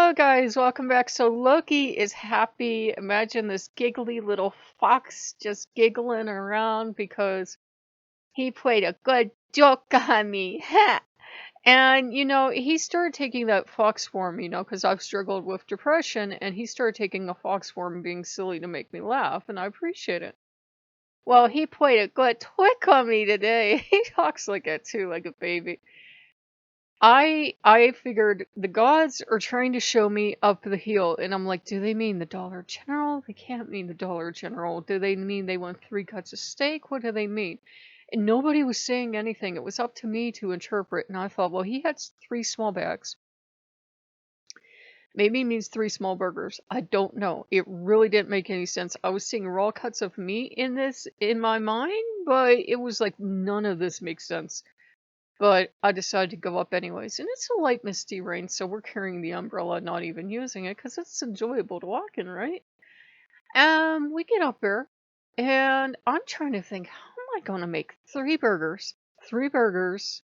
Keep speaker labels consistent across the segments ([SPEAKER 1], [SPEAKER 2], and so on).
[SPEAKER 1] Hello, guys. Welcome back. So Loki is happy. Imagine this giggly little fox just giggling around because he played a good joke on me. Ha! And, he started taking that fox form, because I've struggled with depression, and he started taking a fox form and being silly to make me laugh, and I appreciate it. Well, he played a good trick on me today. He talks like that too, like a baby. I figured the gods are trying to show me up the hill, and I'm like, do they mean the Dollar General? They can't mean the Dollar General. Do they mean they want 3 cuts of steak? What do they mean? And nobody was saying anything. It was up to me to interpret, and I thought, well, he had 3 small bags. Maybe it means 3 small burgers. I don't know. It really didn't make any sense. I was seeing raw cuts of meat in this in my mind, but it was like none of this makes sense. But I decided to go up anyways. And it's a light misty rain, so we're carrying the umbrella, not even using it, because it's enjoyable to walk in, right? We get up there, and I'm trying to think, how am I going to make 3 burgers? 3 burgers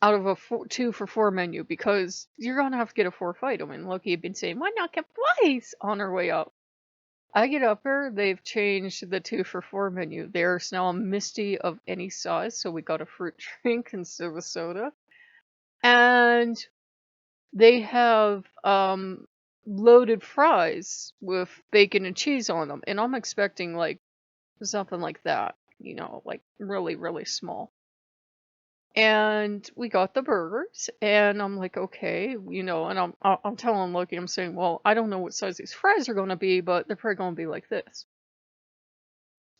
[SPEAKER 1] out of a 2 for 4 menu, because you're going to have to get a 4th item. And Loki had been saying, why not get flies on our way up? I get up there, they've changed the 2 for 4 menu. There's now a Misty of any size, so we got a fruit drink instead of a soda. And they have loaded fries with bacon and cheese on them. And I'm expecting like something like that, like really, really small. And we got the burgers, and I'm like, okay, and I'm telling Loki, I'm saying, well, I don't know what size these fries are going to be, but they're probably going to be like this.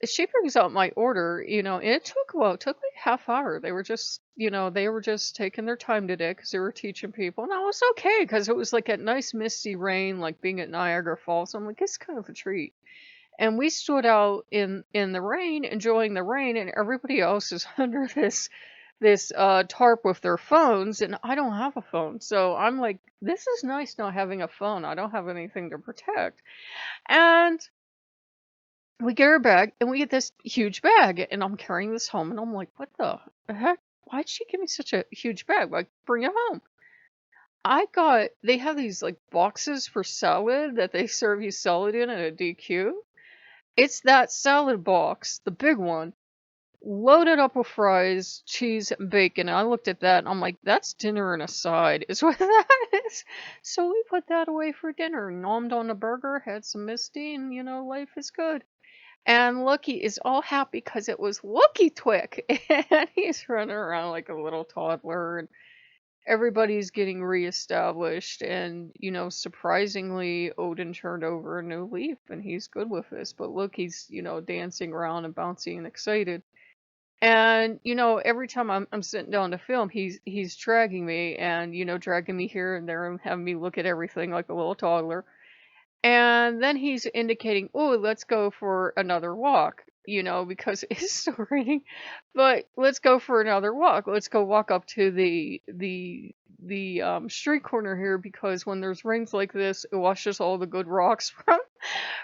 [SPEAKER 1] She brings out my order, and it took it took like half hour. They were just, they were just taking their time today because they were teaching people, and I was okay because it was like a nice misty rain, like being at Niagara Falls. I'm like, it's kind of a treat. And we stood out in the rain, enjoying the rain, and everybody else is under this tarp with their phones, and I don't have a phone, so I'm like, this is nice not having a phone. I don't have anything to protect, and we get our bag, and we get this huge bag, and I'm carrying this home, and I'm like, what the heck? Why'd she give me such a huge bag? Like, bring it home. They have these like boxes for salad that they serve you salad in at a DQ. It's that salad box, the big one, loaded up with fries, cheese, and bacon. And I looked at that, and I'm like, that's dinner and a side, is what that is. So we put that away for dinner, nommed on a burger, had some Misty, and life is good. And Loki is all happy because it was Loki Twick. And he's running around like a little toddler. And everybody's getting reestablished. And, surprisingly, Odin turned over a new leaf. And he's good with this. But Loki's, dancing around and bouncing and excited. And, every time I'm sitting down to film, he's dragging me. And, dragging me here and there and having me look at everything like a little toddler. And then he's indicating, oh, let's go for another walk, because it's still raining. But let's go for another walk. Let's go walk up to the street corner here, because when there's rains like this, it washes all the good rocks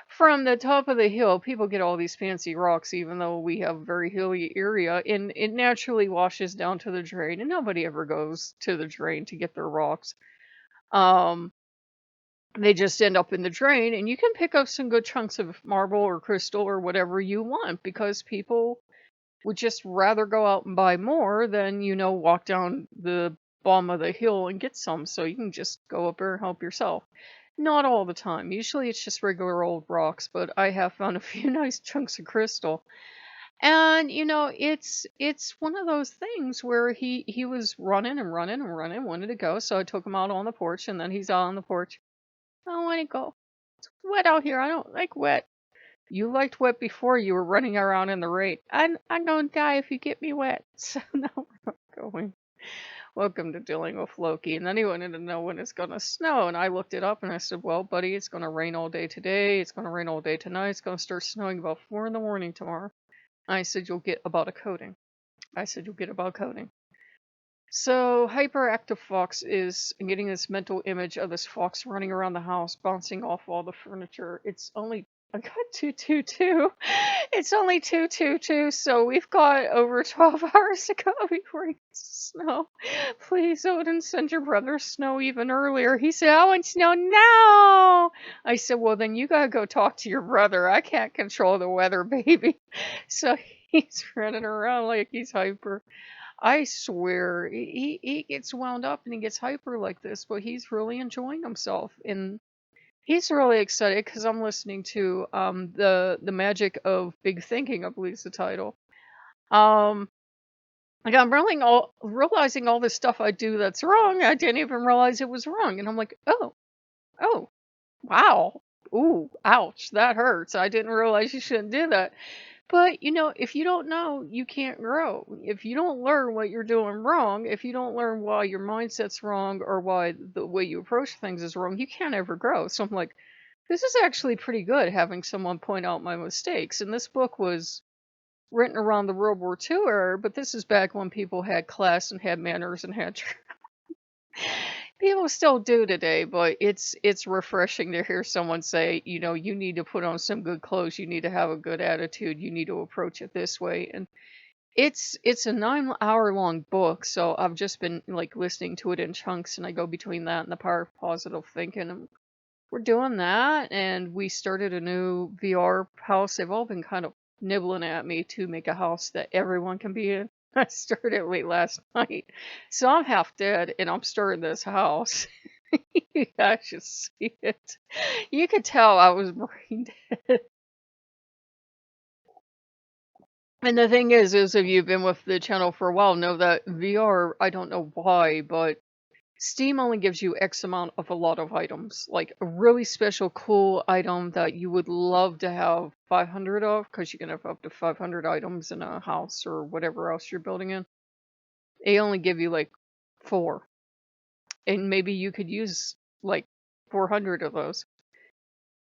[SPEAKER 1] from the top of the hill. People get all these fancy rocks, even though we have a very hilly area, and it naturally washes down to the drain, and nobody ever goes to the drain to get their rocks. They just end up in the drain, and you can pick up some good chunks of marble or crystal or whatever you want, because people would just rather go out and buy more than, walk down the bottom of the hill and get some. So you can just go up there and help yourself. Not all the time. Usually it's just regular old rocks, but I have found a few nice chunks of crystal. And it's one of those things where he was running and running and running, wanted to go, so I took him out on the porch, and then he's out on the porch. I don't want to go. It's wet out here. I don't like wet. You liked wet before. You were running around in the rain. I'm gonna die if you get me wet. So no, we're not going. Welcome to dealing with Loki. And then he wanted to know when it's gonna snow. And I looked it up and I said, well, buddy, it's gonna rain all day today. It's gonna rain all day tonight. It's gonna start snowing about 4 in the morning tomorrow. And I said, you'll get about a coating. So, Hyperactive Fox is getting this mental image of this fox running around the house, bouncing off all the furniture. It's only I got 222. It's only 222, so we've got over 12 hours to go before it gets snow. Please, Odin, send your brother snow even earlier. He said, I want snow now. I said, well, then you gotta go talk to your brother. I can't control the weather, baby. So he's running around like he's hyper. I swear, he gets wound up and he gets hyper like this, but he's really enjoying himself. And he's really excited because I'm listening to the Magic of Big Thinking, I believe is the title. Like I'm realizing all this stuff I do that's wrong. I didn't even realize it was wrong, and I'm like, oh, wow, ooh, ouch, that hurts. I didn't realize you shouldn't do that. But if you don't know, you can't grow. If you don't learn what you're doing wrong, if you don't learn why your mindset's wrong or why the way you approach things is wrong, you can't ever grow. So I'm like, this is actually pretty good having someone point out my mistakes. And this book was written around the World War II era, but this is back when people had class and had manners and had people still do today, but it's refreshing to hear someone say, you need to put on some good clothes, you need to have a good attitude, you need to approach it this way. And it's a 9-hour long book, so I've just been like listening to it in chunks, and I go between that and the power of positive thinking. And we're doing that, and we started a new VR house. They've all been kind of nibbling at me to make a house that everyone can be in. I started it late last night, so I'm half dead, and I'm starting this house. You guys should see it. You could tell I was brain dead. And the thing is if you've been with the channel for a while, know that VR, I don't know why, but Steam only gives you X amount of a lot of items. Like a really special, cool item that you would love to have 500 of, because you can have up to 500 items in a house or whatever else you're building in. They only give you like 4. And maybe you could use like 400 of those.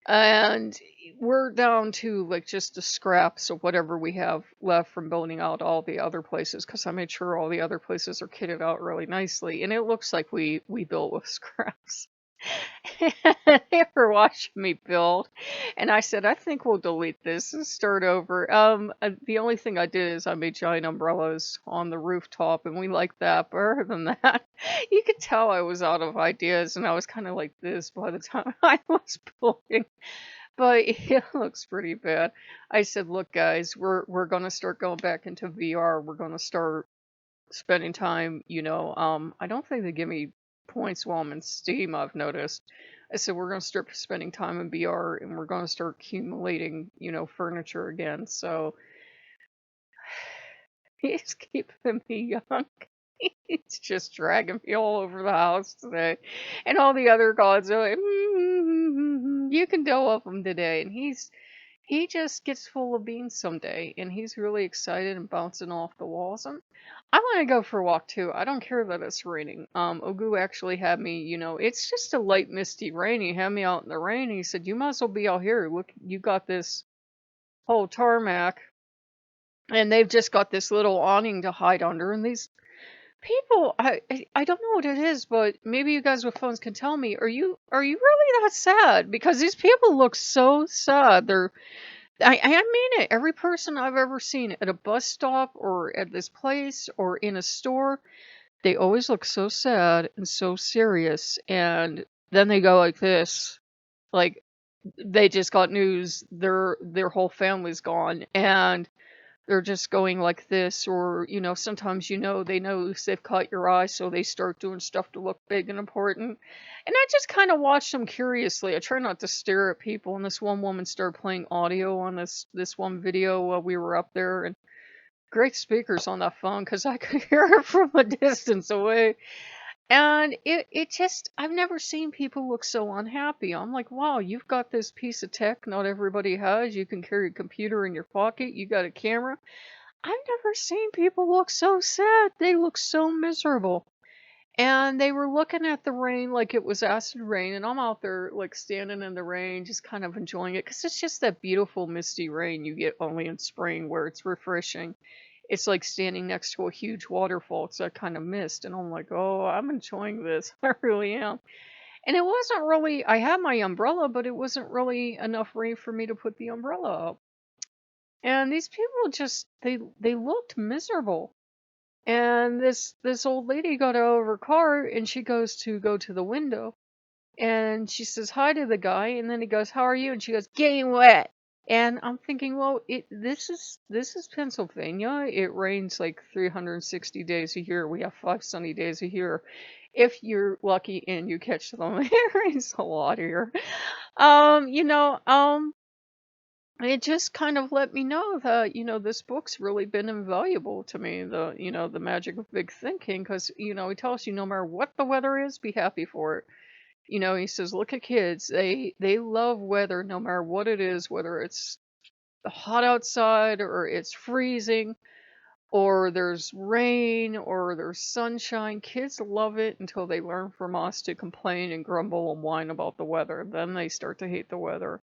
[SPEAKER 1] And we're down to like just the scraps of whatever we have left from building out all the other places, because I made sure all the other places are kitted out really nicely, and it looks like we built with scraps. They were watching me build, and I said, I think we'll delete this and start over. The only thing I did is I made giant umbrellas on the rooftop, and we liked that. But other than that, you could tell I was out of ideas, and I was kind of like this by the time I was building. But it looks pretty bad. I said, look, guys, we're gonna start going back into VR. We're gonna start spending time, I don't think they give me points while I'm in Steam, I've noticed. I said we're gonna start spending time in VR, and we're gonna start accumulating, furniture again. So he's keeping me young. He's just dragging me all over the house today. And all the other gods are like, you can deal with him today. And he just gets full of beans someday, and he's really excited and bouncing off the walls. And I want to go for a walk too. I don't care that it's raining. Ogu actually had me, it's just a light misty rain. He had me out in the rain. He said, you might as well be out here. Look, you got this whole tarmac, and they've just got this little awning to hide under. And these people, I don't know what it is, but maybe you guys with phones can tell me. Are you really that sad? Because these people look so sad. I mean it. Every person I've ever seen at a bus stop or at this place or in a store, they always look so sad and so serious. And then they go like this, like they just got news their whole family's gone, and they're just going like this. Or sometimes they know they've caught your eye, so they start doing stuff to look big and important. And I just kind of watch them curiously. I try not to stare at people. And this one woman started playing audio on this one video while we were up there, and great speakers on that phone because I could hear her from a distance away. And it just, I've never seen people look so unhappy. I'm like, wow, you've got this piece of tech not everybody has. You can carry a computer in your pocket. You got a camera. I've never seen people look so sad. They look so miserable. And they were looking at the rain like it was acid rain. And I'm out there like standing in the rain, just kind of enjoying it. Because it's just that beautiful misty rain you get only in spring where it's refreshing. It's like standing next to a huge waterfall. It's that kind of mist. And I'm like, oh, I'm enjoying this. I really am. And it wasn't really, I had my umbrella, but it wasn't really enough rain for me to put the umbrella up. And these people just, they looked miserable. And this old lady got out of her car and she goes to go to the window and she says hi to the guy and then he goes, "How are you?" And she goes, "Getting wet." And I'm thinking, well, this is Pennsylvania. It rains like 360 days a year. We have 5 sunny days a year. If you're lucky and you catch them, it rains a lot here. Um, you know, um, it just kind of let me know that, this book's really been invaluable to me, the magic of big thinking, because, he tells you no matter what the weather is, be happy for it. He says, look at kids, they love weather no matter what it is, whether it's hot outside or it's freezing or there's rain or there's sunshine. Kids love it until they learn from us to complain and grumble and whine about the weather. Then they start to hate the weather.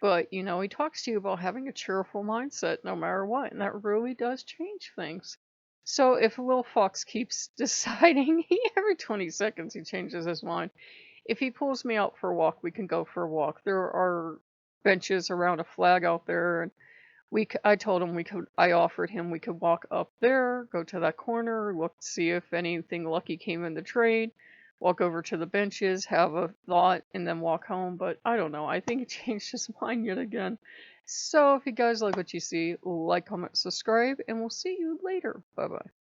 [SPEAKER 1] But, he talks to you about having a cheerful mindset no matter what, and that really does change things. So if Will Fox keeps deciding, every 20 seconds he changes his mind. If he pulls me out for a walk, we can go for a walk. There are benches around a flag out there, and I told him I offered him we could walk up there, go to that corner, look, see if anything lucky came in the trade, walk over to the benches, have a thought, and then walk home. But I don't know. I think he changed his mind yet again. So if you guys like what you see, like, comment, subscribe, and we'll see you later. Bye bye.